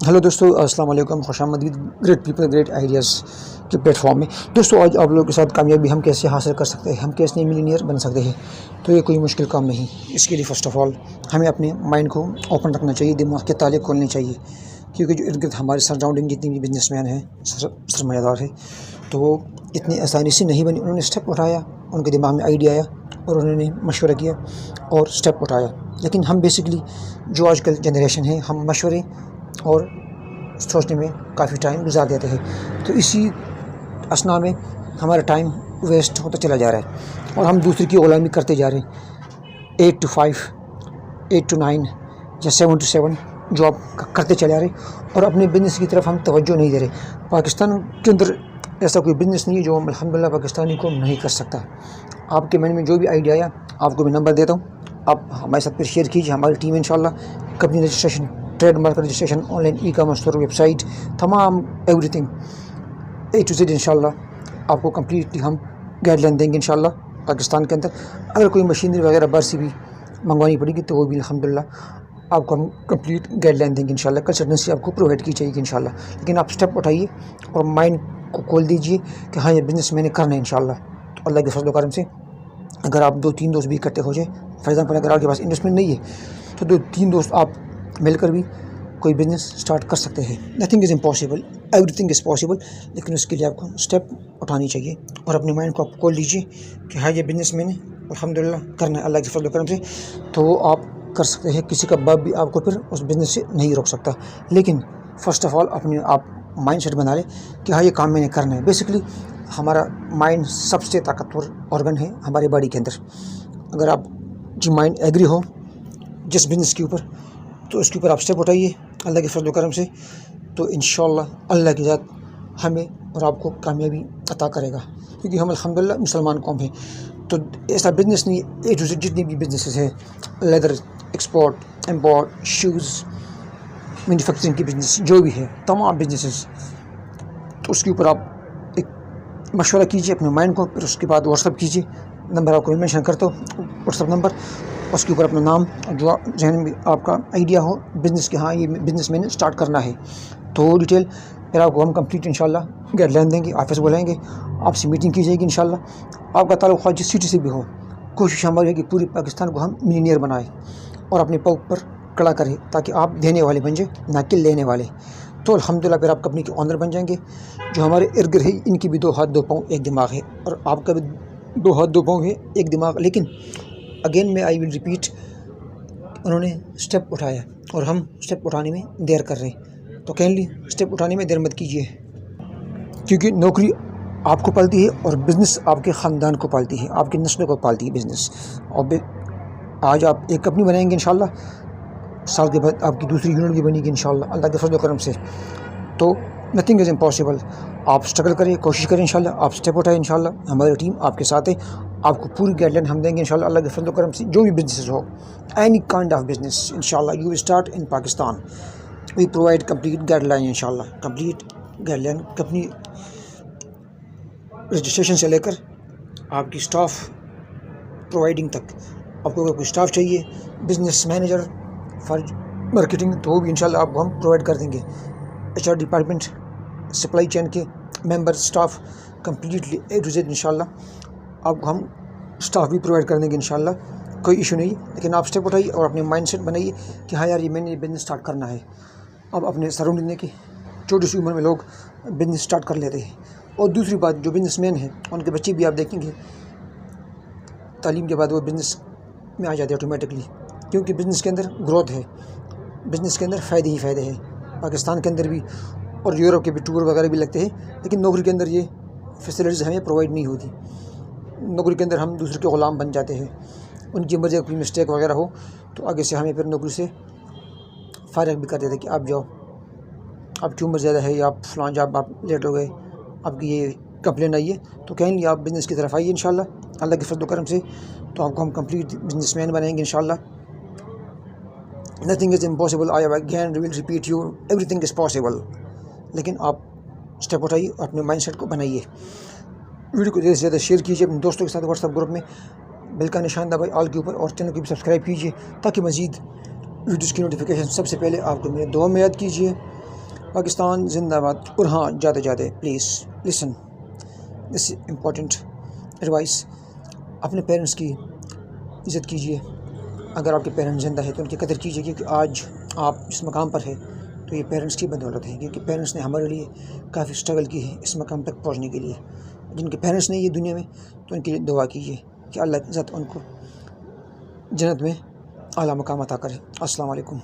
Hello दोस्तों, अस्सलाम वालेकुम। खुश आमदीद ग्रेट पीपल ग्रेट आइडियाज़ के प्लेटफॉर्म में। दोस्तों, आज आप लोगों के साथ कामयाबी हम कैसे हासिल कर सकते हैं, हम कैसे मिलीनियर बन सकते हैं। तो ये कोई मुश्किल काम नहीं। इसके लिए फ़र्स्ट ऑफ़ ऑल हमें अपने माइंड को ओपन रखना चाहिए, दिमाग के ताले खोलने चाहिए। क्योंकि जो इर्द गिर्द हमारे सराउंडिंग जितनी भी बिजनेसमैन हैं, सरमायादार है, तो वो इतनी आसानी से नहीं बनी। उन्होंने स्टेप उठाया, उनके दिमाग में आइडिया आया और उन्होंने मशवरा किया और स्टेप उठाया। लेकिन हम बेसिकली जो आजकल जनरेशन है, हम मशवरे और सोचने में काफ़ी टाइम गुजार देते हैं। तो इसी असना में हमारा टाइम वेस्ट होता चला जा रहा है और हम दूसरे की ग़ुलामी करते जा रहे हैं। 8 to 5, 8 to 9 या 7 to 7 जॉब करते चले आ रहे और अपने बिज़नेस की तरफ हम तवज्जो नहीं दे रहे। पाकिस्तान के अंदर ऐसा कोई बिज़नेस नहीं है जो अल्हम्दुलिल्लाह पाकिस्तानी को नहीं कर सकता। आपके मन में जो भी आइडिया आया, आपको मैं नंबर देता हूँ, आप हमारे साथ फिर शेयर कीजिए। हमारी टीम इंशाल्लाह company registration, trademark registration, online e-commerce store, website, तमाम एवरीथिंग A to Z इंशाल्लाह आपको कम्प्लीटली हम गाइडलाइन देंगे इंशाल्लाह पाकिस्तान के अंदर। अगर कोई मशीनरी वगैरह बाहर से भी मंगवानी पड़ेगी तो वो भी अल्हम्दुलिल्लाह आपको हम कंप्लीट गाइडलाइन देंगे इंशाल्लाह। कंसल्टेंसी आपको प्रोवाइड की जाएगी इंशाल्लाह। लेकिन आप स्टेप उठाइए और माइंड को खोल दीजिए कि हाँ, ये बिज़नेस मैंने करना है इंशाल्लाह। तो अल्लाह के फजल करम से अगर आप 2-3 दोस्त भी इकट्ठे हो जाए, फॉर एग्जाम्पल अगर आपके पास इन्वेस्टमेंट नहीं है तो 2-3 दोस्त आप मिलकर भी कोई बिज़नेस स्टार्ट कर सकते हैं। Nothing is impossible, everything is possible. लेकिन उसके लिए आपको स्टेप उठानी चाहिए और अपने माइंड को आप खोल लीजिए कि हाँ, ये बिज़नेस मैंने अल्हम्दुलिल्लाह करना है अल्लाह के फजल करम से। तो वो आप कर सकते हैं। किसी का बाप भी आपको फिर उस बिज़नेस से नहीं रोक सकता। लेकिन फ़र्स्ट ऑफ़ ऑल अपने आप माइंड सेट बना लें कि हाँ, ये काम मैंने करना है। बेसिकली हमारा माइंड सबसे ताकतवर ऑर्गन है हमारी बॉडी के अंदर। अगर आप जी माइंड एग्री हो जिस बिज़नेस के ऊपर, तो उसके ऊपर आप स्टेप उठाइए अल्लाह के फजल करम से। तो इंशाअल्लाह अल्लाह की ज़ात हमें और आपको कामयाबी अता करेगा। क्योंकि हम अल्हम्दुलिल्लाह मुसलमान कौम हैं। तो ऐसा बिज़नेस नहीं है, A to Z जितनी भी बिज़नेसेस हैं, leather, export, import, shoes, manufacturing की बिज़नेस जो भी है, तमाम बिज़नेसेस, तो उसके ऊपर आप एक मशवरा कीजिए अपने माइंड को। फिर उसके बाद व्हाट्सअप कीजिए। नंबर आपको मैं मेंशन करता हूँ, व्हाट्सअप नंबर। उसके ऊपर अपना नाम और जो जहन में आपका आइडिया हो बिज़नेस के, हाँ ये बिज़नेस मैंने स्टार्ट करना है, तो डिटेल फिर आपको हम कंप्लीट इंशाल्लाह गाइडलाइन देंगे। ऑफिस बुलाएंगे, आपसे मीटिंग की जाएगी इंशाल्लाह। आपका ताल्लुक़ जिस सिटी से भी हो, कोशिश हमारी है कि पूरी पाकिस्तान को हम मिलीनियर बनाएं और अपने पाँव पर खड़ा करें, ताकि आप देने वाले बन जाए, ना कि लेने वाले। तो अल्हम्दुलिल्लाह फिर आप कंपनी के ऑनर बन जाएंगे। जो हमारे इर्द गिर्द है, इनकी भी 2 हाथ 2 पाँव 1 दिमाग है और आपका भी 2 हाथ 2 पाँव है 1 दिमाग। लेकिन अगेन में आई विल रिपीट, उन्होंने स्टेप उठाया और हम स्टेप उठाने में देर कर रहे हैं। तो काइंडली स्टेप उठाने में देर मत कीजिए, क्योंकि नौकरी आपको पालती है और बिज़नेस आपके ख़ानदान को पालती है, आपकी नस्लों को पालती है बिज़नेस। और आज आप एक कंपनी बनाएंगे इंशाल्लाह, साल के बाद आपकी दूसरी यूनिट भी बनेगी इंशाल्लाह अल्लाह के फजल करम से। तो नथिंग इज़ इम्पॉसिबल। आप स्ट्रगल करें, कोशिश करें इंशाल्लाह, आप स्टेप उठाएं इंशाल्लाह। हमारी टीम आपके साथ है, आपको पूरी गाइडलाइन हम देंगे इंशाल्लाह अल्लाह के फजल करम से। जो भी बिज़नेस हो, एनी काइंड ऑफ बिज़नेस इंशाल्लाह you will start in Pakistan, we provide complete guideline इंशाल्लाह। कंप्लीट गाइडलाइन कंपनी रजिस्ट्रेशन से लेकर आपकी स्टाफ प्रोवाइडिंग तक। आपको अगर कोई स्टाफ चाहिए, बिज़नेस मैनेजर फॉर मार्केटिंग, तो वो भी इंशाल्लाह आपको हम प्रोवाइड कर देंगे। HR डिपार्टमेंट, सप्लाई चेन के member, staff completely A to Z इंशाल्लाह आपको हम स्टाफ भी प्रोवाइड कर देंगे इंशाल्लाह। कोई इशू नहीं। लेकिन आप स्टेप उठाइए और अपने माइंड सेट बनाइए कि हाँ यार, ये मैंने बिज़नेस स्टार्ट करना है। अब अपने सराउंडिंग देखिए, छोटी सी उम्र में लोग बिज़नेस स्टार्ट कर लेते हैं। और दूसरी बात, जो बिज़नेसमैन हैं उनके बच्चे भी आप देखेंगे तालीम के बाद वो बिज़नेस में आ जाते हैं ऑटोमेटिकली, क्योंकि बिज़नेस के अंदर ग्रोथ है, बिज़नेस के अंदर फ़ायदे ही फ़ायदे हैं। पाकिस्तान के अंदर भी और यूरोप के भी टूर वगैरह भी लगते हैं, लेकिन नौकरी के अंदर ये फैसिलिटीज़ हमें प्रोवाइड नहीं होती। नौकरी के अंदर हम दूसरे के ग़ुलाम बन जाते हैं। उनकी मर्ज़ी कोई मिस्टेक वगैरह हो तो आगे से हमें फिर नौकरी से फारिग भी कर देते कि आप जाओ, आपकी उम्र ज़्यादा है या आप फ़लाँ जॉब आप लेट हो गए, आपकी ये कंप्लेन आई है। तो कहीं आप बिज़नेस की तरफ आइए इंशाल्लाह अल्लाह के फजल करम से। तो आपको हम कंप्लीट बिज़नेसमैन बनाएंगे इंशाल्लाह। Nothing is impossible, I again will repeat you, everything is possible. लेकिन आप स्टेप उठाइए और अपने माइंड सेट को बनाइए। वीडियो को ज़्यादा से ज़्यादा शेयर कीजिए अपने दोस्तों के साथ व्हाट्सएप ग्रुप में, बेल का निशान दबाइए ऑल के ऊपर, और चैनल को भी सब्सक्राइब कीजिए ताकि मज़ीद वीडियोज़ की नोटिफिकेशन सबसे पहले आपको मेरे दुआ में याद कीजिए। پاکستان زندہ باد. اور ہاں جاتے جاتے please listen this important advice, اپنے پیرنٹس کی عزت کیجیے. اگر آپ کے پیرنٹس زندہ ہے تو ان کی قدر کیجیے، کیونکہ آج آپ اس مقام پر ہے تو یہ پیرنٹس کی بدولت ہے، کیونکہ پیرنٹس نے ہمارے لیے کافی اسٹرگل کی ہے اس مقام تک پہنچنے کے لیے. جن کے پیرنٹس نہیں یہ دنیا میں تو ان کے لیے دعا کیجیے کہ اللہ کی ذات ان کو جنت میں اعلیٰ مقام عطا کرے. السلام علیکم.